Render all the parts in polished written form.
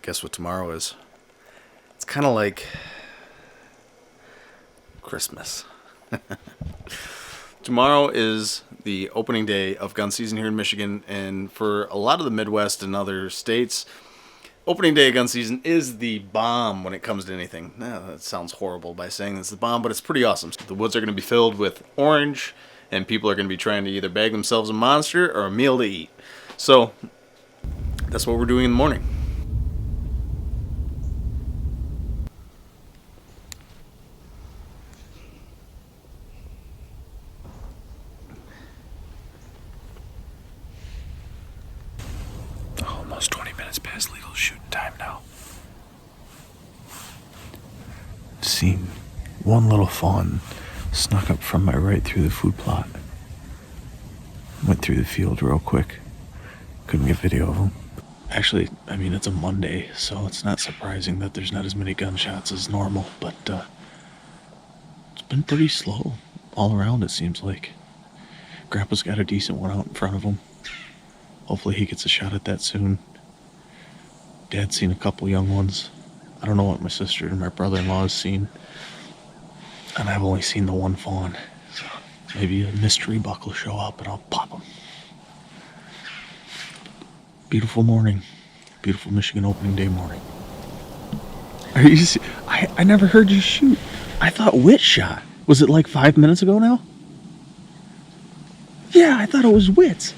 Guess what tomorrow is? It's kind of like Christmas. Tomorrow is the opening day of gun season here in Michigan, and for a lot of the Midwest and other states, opening day of gun season is the bomb when it comes to anything. That sounds horrible by saying it's the bomb, but it's pretty awesome. The woods are going to be filled with orange, and people are going to be trying to either bag themselves a monster or a meal to eat. So that's what we're doing in the morning. Almost 20 minutes past legal shooting time now. Seen one little fawn snuck up from my right through the food plot. Went through the field real quick. Couldn't get video of him. Actually, I mean, it's a Monday, so it's not surprising that there's not as many gunshots as normal, but it's been pretty slow all around, it seems like. Grandpa's got a decent one out in front of him. Hopefully he gets a shot at that soon. Dad's seen a couple young ones. I don't know what my sister and my brother-in-law has seen. And I've only seen the one fawn. So maybe a mystery buck will show up and I'll pop him. Beautiful morning. Beautiful Michigan opening day morning. Are you I never heard you shoot. I thought Witt shot. Was it like 5 minutes ago now? Yeah, I thought it was Witt's.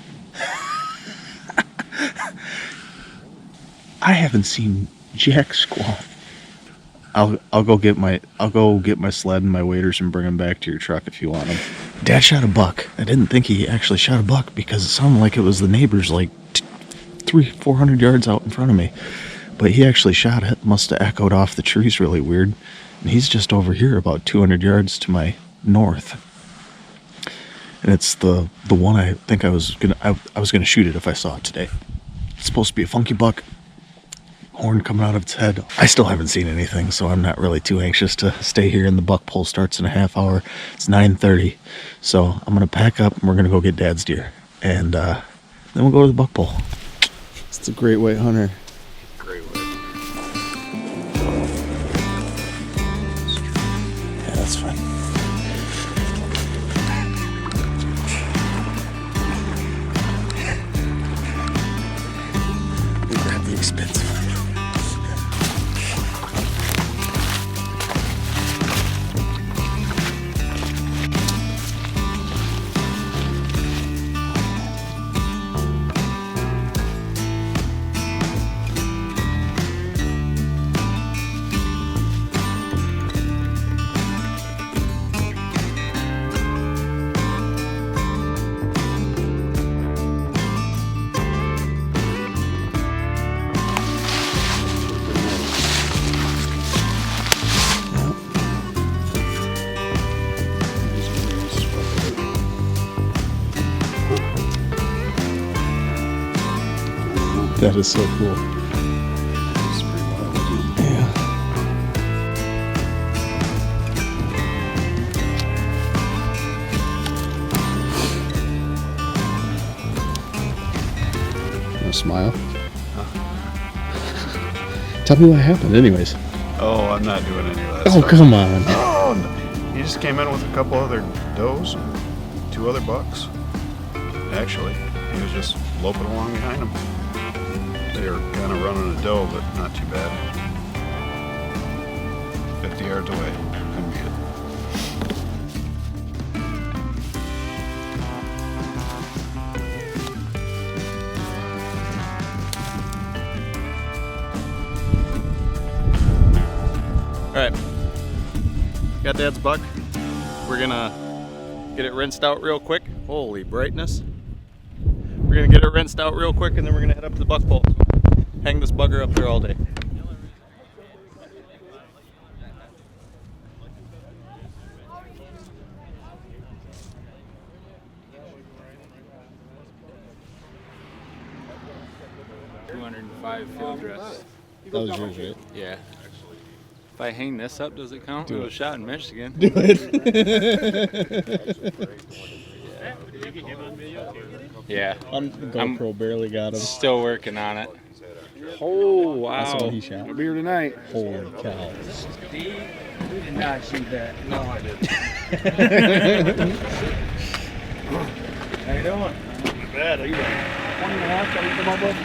I haven't seen jack squat. I'll go get my sled and my waders and bring them back to your truck if you want them. Dad shot a buck. I didn't think he actually shot a buck because it sounded like it was the neighbors like 300-400 yards out in front of me. But he actually shot it. Must have echoed off the trees really weird. And he's just over here about 200 yards to my north. And it's the one I think I was gonna shoot it if I saw it today. It's supposed to be a funky buck. Horn coming out of its head. I still haven't seen anything, so I'm not really too anxious to stay here, and the buck pull starts in a half hour. It's 9:30, so I'm gonna pack up and we're gonna go get Dad's deer, and then we'll go to the buck pull. It's a great white hunter. Great white. Yeah, that's fine. We grab the expensive. That is so cool. Yeah. No smile. Tell me what happened, anyways. Oh, I'm not doing any of that. Oh, stuff. come on. Oh, no. He just came in with a couple other does and 2 other bucks. Actually, he was just loping along behind them. They were kind of running a doe, but not too bad. 50 yards away. Couldn't be it. Alright. Got Dad's buck. We're gonna get it rinsed out real quick. Holy brightness. We're gonna get it rinsed out real quick and then we're gonna head up to the buck pole. Hang this bugger up there all day. $205 field dress. That was yours, right? Yeah. If I hang this up, does it count? Do a shot in Michigan. Do it. Yeah. GoPro barely got him. Still working on it. Oh, wow. That's what he shot. Beer tonight. Holy cow. Steve, you did not see that. No, I didn't. How you doing? Not bad. How you doing? 20 and a half, that we come up with?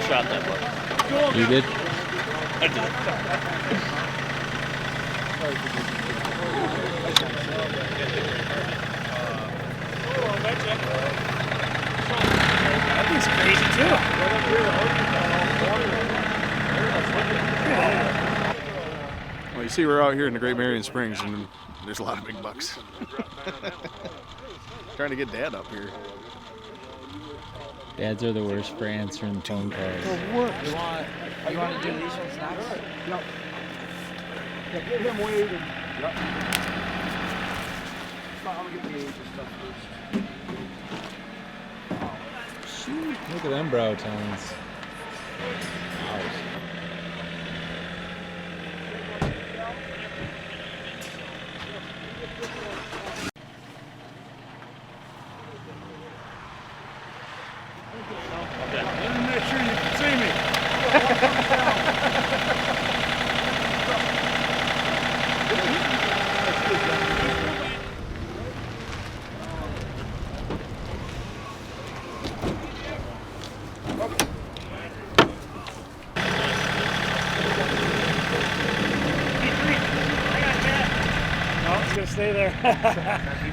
Shot that buck. You did? I did. That thing's crazy too. Well, you see, we're out here in the Great Marion Springs, and there's a lot of big bucks. Trying to get Dad up here. Dads are the worst for answering phone calls. You want to do these ones next? Yep. Yeah, get him weighed and... Yep. I'm gonna get the age and stuff first. Look at them brow tones. Make sure you can see me. No, it's gonna stay there.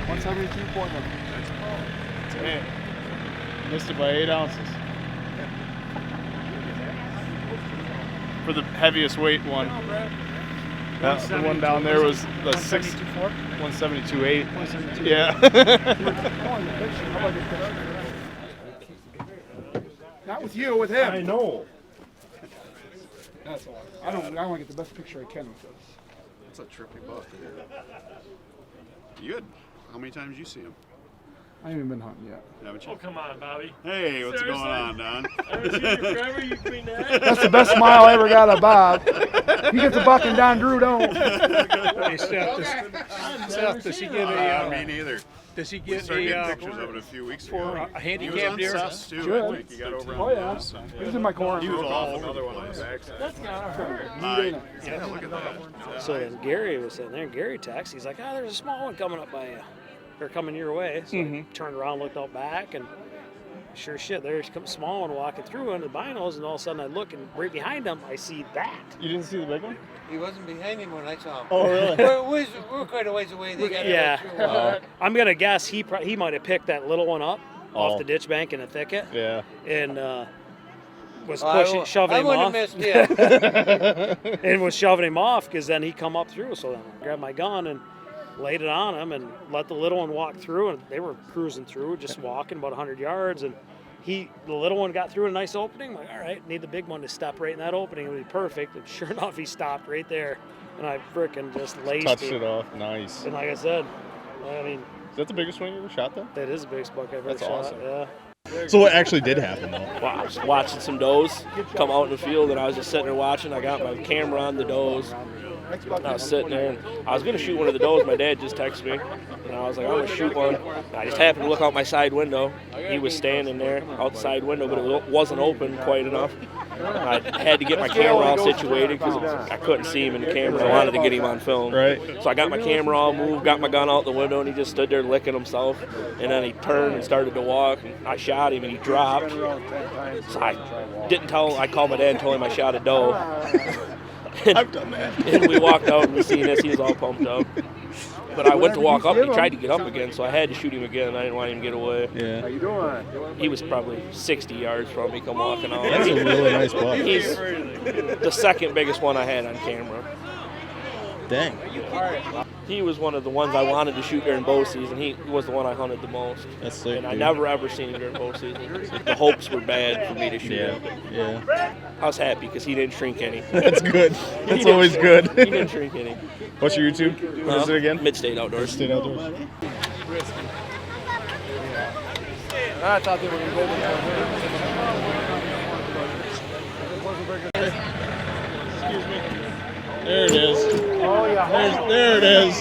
172.1. Hey, missed it by 8 ounces. For the heaviest weight one. The one down there was the 172.8. Yeah. Not with you, with him. I know. That's all. I want to get the best picture I can with this. It's a trippy buck. You had, how many times you see him? I haven't even been hunting yet. Haven't you? Oh, come on, Bobby. Hey, what's Seriously? going on, Don? I haven't seen you forever, you clean that. That's the best smile I ever got of Bob. He gets a buck and Don Drew don't. Hey, Seth, does he get Me neither. does he We get started getting a, pictures of it a few weeks for ago. a He was handicap on deer? Cess, too. Good. I think he got over Oh, on yeah. Cess. He was in my corner. He was off another one on the backside. That's gotta hurt. Yeah, look at that. So then Gary was sitting there, and Gary texts. He's like, "Oh, there's a small one coming up by you, or coming your way." So I turned around, looked out back, and sure shit, there's a small one walking through under the binos, and all of a sudden I look, and right behind him, I see that. You didn't see the big one? He wasn't behind him when I saw him. Oh, really? We're quite a ways away. They got Yeah, I'm gonna guess he might have picked that little one up off the ditch bank in the thicket, Yeah. and was shoving I him wouldn't off. have missed it. And was shoving him off because then he come up through. So then I grabbed my gun and laid it on him and let the little one walk through. And they were cruising through, just walking about 100 yards. And the little one got through a nice opening. I'm like, all right, need the big one to step right in that opening. It would be perfect. And sure enough, he stopped right there. And I frickin' just laced Touched him. it off. Nice. And like I said, I mean, Is that the biggest one you ever shot, though? that is the biggest buck I've ever That's shot. awesome. Yeah. So what actually did happen, though? Well, I was watching some does come out in the field, and I was just sitting there watching. I got my camera on the does. And I was sitting there, and I was going to shoot one of the does. My dad just texted me, and I was like, I'm going to shoot one. And I just happened to look out my side window. He was standing there outside window, but it wasn't open quite enough. I had to get my camera all situated because I couldn't see him in the camera. I wanted to get him on film. Right. So I got my camera all moved, got my gun out the window, and he just stood there licking himself. And then he turned and started to walk, and I shot him, and he dropped. So I didn't tell. I called my dad and told him I shot a doe. I've done that. And we walked out, and we seen this. He was all pumped up. But I went to walk up, and he tried to get up again, so I had to shoot him again. I didn't want him to get away. Yeah. How you doing? He was probably 60 yards from me come walking out. That's a really nice buck. He's the second biggest one I had on camera. Dang. He was one of the ones I wanted to shoot during bow season. He was the one I hunted the most. That's sick, And I dude. never ever seen him during bow season. The hopes were bad for me to shoot Yeah. him. Yeah. I was happy because he didn't shrink any. That's good. He That's didn't always shrink- good. He didn't shrink any. What's your YouTube? What is it again? Mid-State Outdoors. State Outdoors. I thought they were going to go Excuse me. There it is. Oh, yeah. There it is.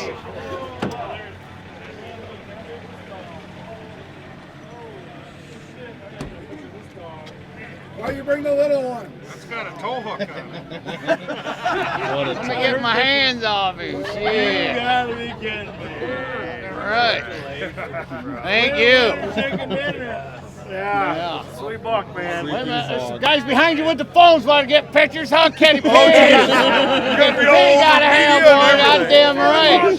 Why you bring the little one? It's got a tow hook on it. I'm gonna get my hands off him. Shit. You gotta be kidding me. All right. Thank you. Yeah. Sweet buck, man. Wait a minute. There's guys behind you with the phones want to get pictures, huh, Kenny? They gotta have one. Goddamn right.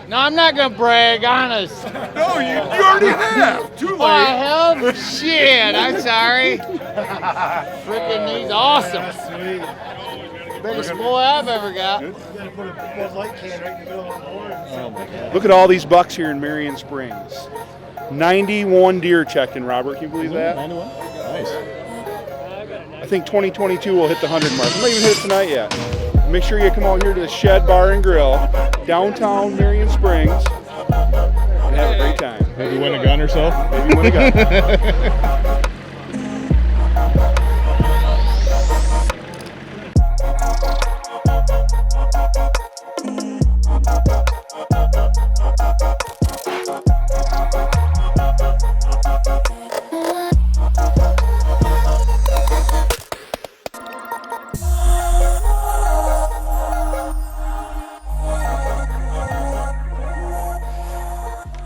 No, I'm not gonna brag, honest. No, you already have. Too Oh, I have? Shit, I'm sorry. Freaking, he's awesome. Biggest boy I've ever got. Look at all these bucks here in Marion Springs. 91 deer checked in, Robert. Can you believe that? 91. Nice. I think 2022 will hit the 100 mark. We might even hit it tonight yet. Make sure you come out here to the Shed Bar and Grill, downtown Marion Springs, and have a great time. Maybe win a gun or so. Maybe win a gun.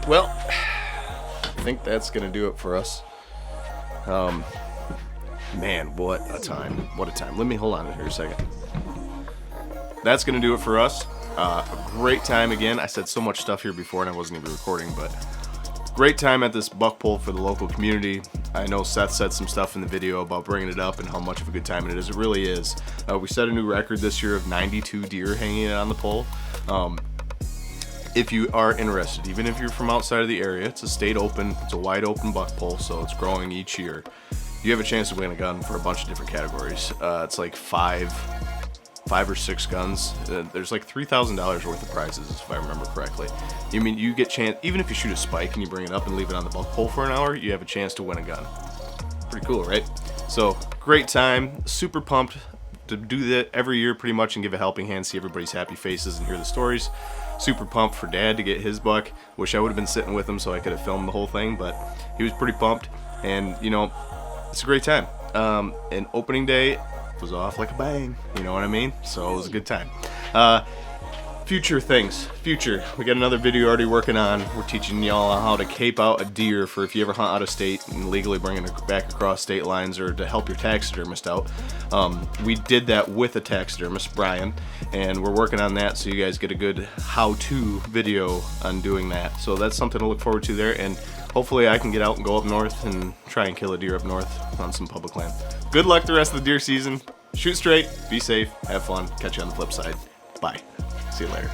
Well, I think that's gonna do it for us. Man, what a time! What a time! Let me hold on here a second. That's gonna do it for us. A great time again. I said so much stuff here before, and I wasn't even recording, but great time at this buck pull for the local community. I know Seth said some stuff in the video about bringing it up and how much of a good time it is. It really is. We set a new record this year of 92 deer hanging on the pole. If you are interested, even if you're from outside of the area, it's a state open, it's a wide open buck pull, so it's growing each year. You have a chance to win a gun for a bunch of different categories. It's like five or six guns. There's like $3,000 worth of prizes, if I remember correctly. You mean you get chance, even if you shoot a spike and you bring it up and leave it on the buck pole for an hour, you have a chance to win a gun. Pretty cool, right? So great time, super pumped to do that every year pretty much and give a helping hand, see everybody's happy faces and hear the stories. Super pumped for Dad to get his buck. Wish I would have been sitting with him so I could have filmed the whole thing, but he was pretty pumped, and you know, it's a great time. And opening day was off like a bang, you know what I mean? So it was a good time. Future things. Future. We got another video already working on. We're teaching y'all how to cape out a deer for if you ever hunt out of state and legally bring it back across state lines, or to help your taxidermist out. We did that with a taxidermist, Brian, and we're working on that so you guys get a good how-to video on doing that. So that's something to look forward to there, and hopefully I can get out and go up north and try and kill a deer up north on some public land. Good luck the rest of the deer season. Shoot straight, be safe, have fun. Catch you on the flip side. Bye. See you later.